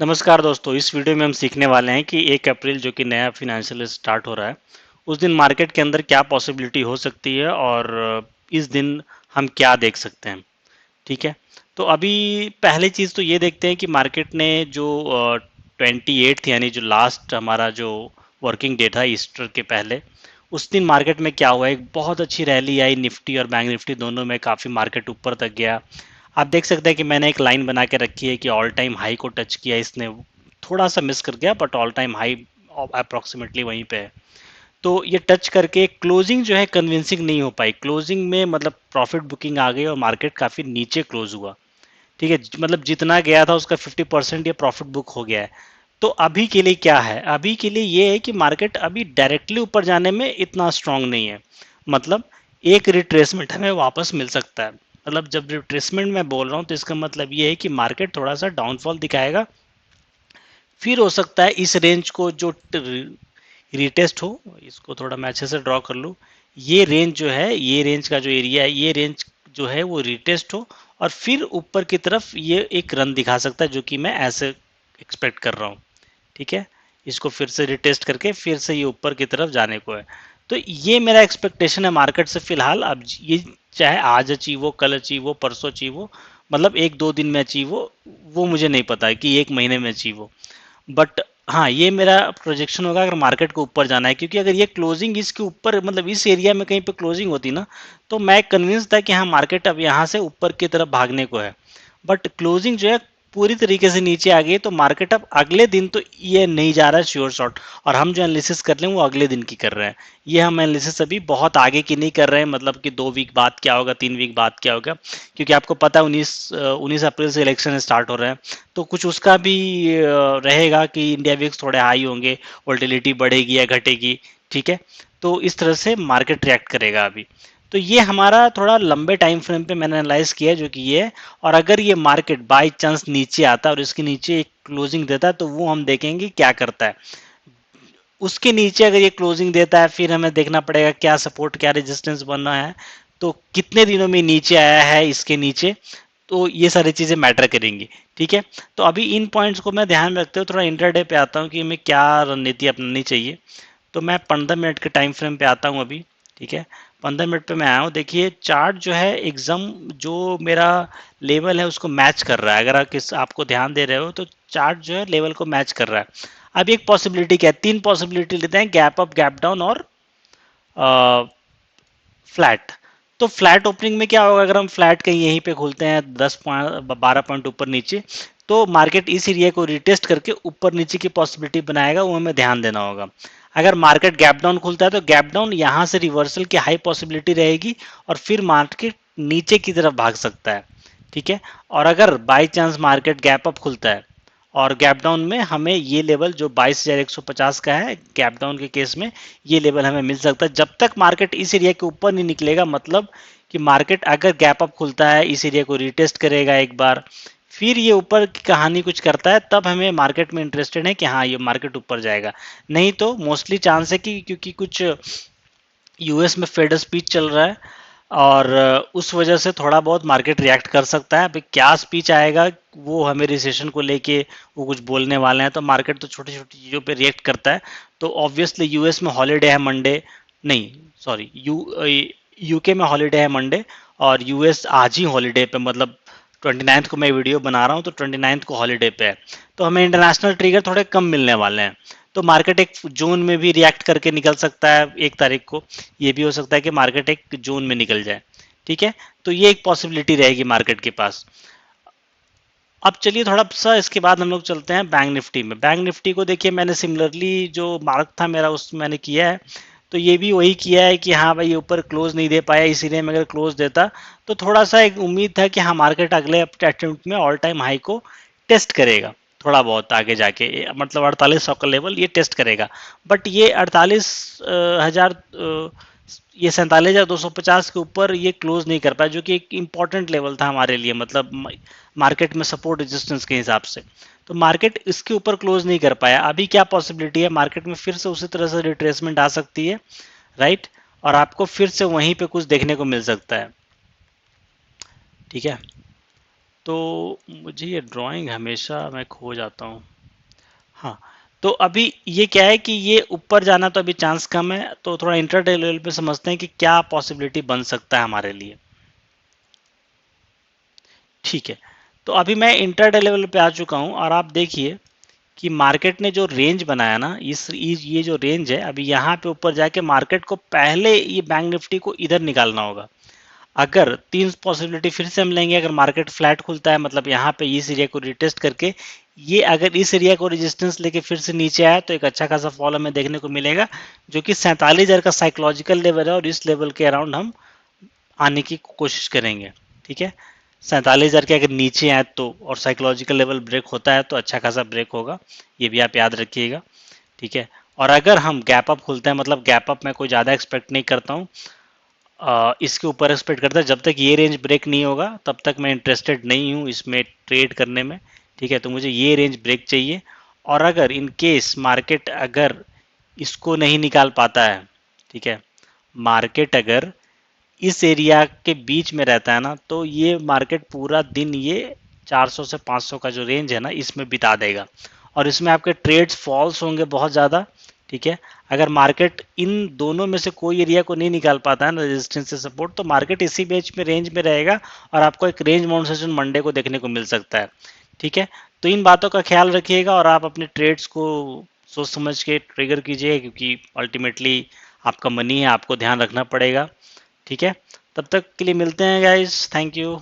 नमस्कार दोस्तों, इस वीडियो में हम सीखने वाले हैं कि 1 अप्रैल जो कि नया फिनेंशियल स्टार्ट हो रहा है, उस दिन मार्केट के अंदर क्या पॉसिबिलिटी हो सकती है और इस दिन हम क्या देख सकते हैं। ठीक है। तो अभी पहली चीज़ तो ये देखते हैं कि मार्केट ने जो 28 यानी जो लास्ट हमारा जो वर्किंग डे था ईस्टर के पहले, उस दिन मार्केट में क्या हुआ, एक बहुत अच्छी रैली आई, निफ्टी और बैंक निफ्टी दोनों में काफ़ी मार्केट ऊपर तक गया। आप देख सकते हैं कि मैंने एक लाइन बना के रखी है कि ऑल टाइम हाई को टच किया इसने, थोड़ा सा मिस कर गया but all time high approximately वहीं पे है। तो ये टच करके क्लोजिंग जो है कन्विंसिंग नहीं हो पाई, क्लोजिंग में मतलब प्रॉफिट बुकिंग आ गई और मार्केट काफ़ी नीचे क्लोज हुआ। ठीक है, मतलब जितना गया था उसका 50% ये प्रॉफिट बुक हो गया है। तो अभी के लिए क्या है, अभी के लिए ये है कि मार्केट अभी डायरेक्टली ऊपर जाने में इतना स्ट्रांग नहीं है। मतलब एक रिट्रेसमेंट हमें वापस मिल सकता है। मतलब जब रिट्रेसमेंट मैं बोल रहा हूँ तो इसका मतलब ये है कि मार्केट थोड़ा सा डाउनफॉल दिखाएगा, फिर हो सकता है इस रेंज को जो रिटेस्ट हो, इसको थोड़ा मैं अच्छे से ड्रॉ कर लूँ। ये रेंज जो है, ये रेंज का जो एरिया है, ये रेंज जो है वो रिटेस्ट हो और फिर ऊपर की तरफ ये एक रन दिखा सकता है, जो कि मैं ऐसे एक्सपेक्ट कर रहा हूँ। ठीक है, इसको फिर से रिटेस्ट करके फिर से ये ऊपर की तरफ जाने को है। तो ये मेरा एक्सपेक्टेशन है मार्केट से फिलहाल। अब ये चाहे आज अचीव हो, कल अचीव हो, परसों अचीव हो, मतलब एक दो दिन में अचीव हो, वो मुझे नहीं पता है कि एक महीने में अचीव हो। बट हाँ, ये मेरा प्रोजेक्शन होगा अगर मार्केट को ऊपर जाना है, क्योंकि अगर ये क्लोजिंग इसके ऊपर मतलब इस एरिया में कहीं पे क्लोजिंग होती ना, तो मैं कन्विंस था कि हाँ मार्केट अब यहाँ से ऊपर की तरफ भागने को है। बट क्लोजिंग जो है पूरी तरीके से नीचे आ गई, तो मार्केट अब अगले दिन तो ये नहीं जा रहा है श्योर शॉट। और हम जो एनालिसिस कर रहे हैं वो अगले दिन की कर रहे हैं। ये हम एनालिसिस अभी बहुत आगे की नहीं कर रहे हैं, मतलब कि 2 वीक बाद क्या होगा, 3 वीक बाद क्या होगा, क्योंकि आपको पता है 19 अप्रैल से इलेक्शन स्टार्ट हो रहे हैं। तो कुछ उसका भी रहेगा कि इंडिया विक्स थोड़े हाई होंगे, वोल्टिलिटी बढ़ेगी या घटेगी। ठीक है, तो इस तरह से मार्केट रिएक्ट करेगा अभी। तो ये हमारा थोड़ा लंबे टाइम फ्रेम पे मैंने एनालाइज किया है, जो कि ये है। और अगर ये मार्केट बाई चांस नीचे आता है और इसके नीचे एक क्लोजिंग देता है, तो वो हम देखेंगे क्या करता है। उसके नीचे अगर ये क्लोजिंग देता है, फिर हमें देखना पड़ेगा क्या सपोर्ट क्या रेजिस्टेंस बना है, तो कितने दिनों में नीचे आया है इसके नीचे। तो ये सारी चीज़ें मैटर करेंगी। ठीक है, तो अभी इन पॉइंट्स को मैं ध्यान में रखते हुए थोड़ा इंटरडे पे आता हूँ कि हमें क्या रणनीति अपनानी चाहिए। तो मैं 15 मिनट के टाइम फ्रेम पे आता हूँ अभी। ठीक है, 15 मिनट पे मैं आया हूँ। देखिए चार्ट जो है एकदम जो मेरा लेवल है उसको मैच कर रहा है। अगर आप आपको ध्यान दे रहे हो तो चार्ट जो है लेवल को मैच कर रहा है। अब एक पॉसिबिलिटी क्या है, तीन पॉसिबिलिटी लेते हैं, गैप अप, गैप डाउन और फ्लैट। तो फ्लैट ओपनिंग में क्या होगा, अगर हम फ्लैट कहीं यहीं पे खोलते हैं 10 पॉइंट 12 पॉइंट ऊपर नीचे, तो मार्केट इस एरिया को रिटेस्ट करके ऊपर नीचे की पॉसिबिलिटी बनाएगा, वो हमें ध्यान देना होगा। अगर मार्केट गैप डाउन खुलता है तो गैप डाउन यहाँ से रिवर्सल की हाई पॉसिबिलिटी रहेगी और फिर मार्केट नीचे की तरफ भाग सकता है। ठीक है, और अगर by chance market gap up खुलता है और गैप डाउन में हमें ये लेवल जो 22,150 का है गैप डाउन के केस में, ये लेवल हमें मिल सकता है। जब तक मार्केट इस एरिया के ऊपर नहीं निकलेगा, मतलब कि मार्केट अगर गैप अप खुलता है, इस एरिया को रिटेस्ट करेगा एक बार, फिर ये ऊपर की कहानी कुछ करता है, तब हमें मार्केट में इंटरेस्टेड है कि हाँ ये मार्केट ऊपर जाएगा। नहीं तो मोस्टली चांस है कि क्योंकि कुछ यूएस में फेड स्पीच चल रहा है और उस वजह से थोड़ा बहुत मार्केट रिएक्ट कर सकता है। अभी क्या स्पीच आएगा, वो हमें रिसेशन को लेके वो कुछ बोलने वाले हैं, तो मार्केट तो छोटी छोटी चीज़ों पे रिएक्ट करता है। तो ऑब्वियसली यूएस में हॉलीडे है मंडे, नहीं सॉरी यूके में हॉलीडे है मंडे, और यूएस आज ही हॉलीडे पे, मतलब 29 को मैं वीडियो बना रहा हूँ तो 29 को हॉलीडे पे है। तो हमें इंटरनेशनल ट्रिगर थोड़े कम मिलने वाले हैं। तो मार्केट एक जोन में भी रिएक्ट करके निकल सकता है 1 तारीख को। ये भी हो सकता है कि मार्केट एक जोन में निकल जाए। ठीक है, तो ये एक पॉसिबिलिटी रहेगी मार्केट के पास। अब चलिए थोड़ा सा इसके बाद हम लोग चलते हैं बैंक निफ्टी में। बैंक निफ्टी को देखिए मैंने सिमिलरली जो मार्क था मेरा उसमें मैंने किया है, तो ये भी वही किया है कि हाँ भाई ये ऊपर क्लोज नहीं दे पाया, इसीलिए मैं अगर क्लोज देता तो थोड़ा सा एक उम्मीद था कि हाँ मार्केट अगले अटेम्प्ट में ऑल टाइम हाई को टेस्ट करेगा, थोड़ा बहुत आगे जाके, मतलब 4800 का लेवल ये टेस्ट करेगा। बट ये 48,000, ये 47,250 के ऊपर ये क्लोज नहीं कर पाया, जो कि एक इम्पॉर्टेंट लेवल था हमारे लिए, मतलब मार्केट में सपोर्ट रेजिस्टेंस के हिसाब से। तो मार्केट इसके ऊपर क्लोज नहीं कर पाया। अभी क्या पॉसिबिलिटी है, मार्केट में फिर से उसी तरह से रिट्रेसमेंट आ सकती है, राइट, और आपको फिर से वहीं पे कुछ देखने को मिल सकता है। ठीक है, तो मुझे ये ड्राइंग हमेशा मैं खो जाता हूँ। हाँ, तो अभी ये क्या है कि ये ऊपर जाना तो अभी चांस कम है, तो थोड़ा इंट्राडे लेवल पे समझते हैं कि क्या पॉसिबिलिटी बन सकता है हमारे लिए। ठीक है, तो अभी मैं इंट्राडे लेवल पे आ चुका हूँ और आप देखिए कि मार्केट ने जो रेंज बनाया ना, ये जो रेंज है, अभी यहाँ पे ऊपर जाके मार्केट को पहले ये बैंक निफ्टी को इधर निकालना होगा। अगर तीन पॉसिबिलिटी फिर से हम लेंगे, अगर मार्केट फ्लैट खुलता है मतलब यहाँ पे इस एरिया को रिटेस्ट करके ये अगर इस एरिया को रेजिस्टेंस लेके फिर से नीचे आया तो एक अच्छा खासा फॉल हमें देखने को मिलेगा, जो कि 47,000 का साइकोलॉजिकल लेवल है और इस लेवल के अराउंड हम आने की कोशिश करेंगे। ठीक है, 47,000 के अगर नीचे आए तो और साइकोलॉजिकल लेवल ब्रेक होता है तो अच्छा खासा ब्रेक होगा, ये भी आप याद रखिएगा। ठीक है, और अगर हम गैप अप खुलते हैं, मतलब गैप अप मैं कोई ज़्यादा एक्सपेक्ट नहीं करता हूँ, इसके ऊपर एक्सपेक्ट करता है, जब तक ये रेंज ब्रेक नहीं होगा तब तक मैं इंटरेस्टेड नहीं हूँ इसमें ट्रेड करने में। ठीक है, तो मुझे ये रेंज ब्रेक चाहिए, और अगर इन केस मार्केट अगर इसको नहीं निकाल पाता है, ठीक है, मार्केट अगर इस एरिया के बीच में रहता है ना, तो ये मार्केट पूरा दिन ये 400 से 500 का जो रेंज है ना इसमें बिता देगा, और इसमें आपके ट्रेड्स फॉल्स होंगे बहुत ज़्यादा। ठीक है, अगर मार्केट इन दोनों में से कोई एरिया को नहीं निकाल पाता है ना, रेजिस्टेंस से सपोर्ट, तो मार्केट इसी बीच में रेंज में रहेगा और आपको एक रेंज बाउंड सेशन मंडे को देखने को मिल सकता है। ठीक है, तो इन बातों का ख्याल रखिएगा और आप अपने ट्रेड्स को सोच समझ के ट्रिगर कीजिए, क्योंकि अल्टीमेटली आपका मनी है, आपको ध्यान रखना पड़ेगा। ठीक है, तब तक के लिए मिलते हैं गाइस, थैंक यू।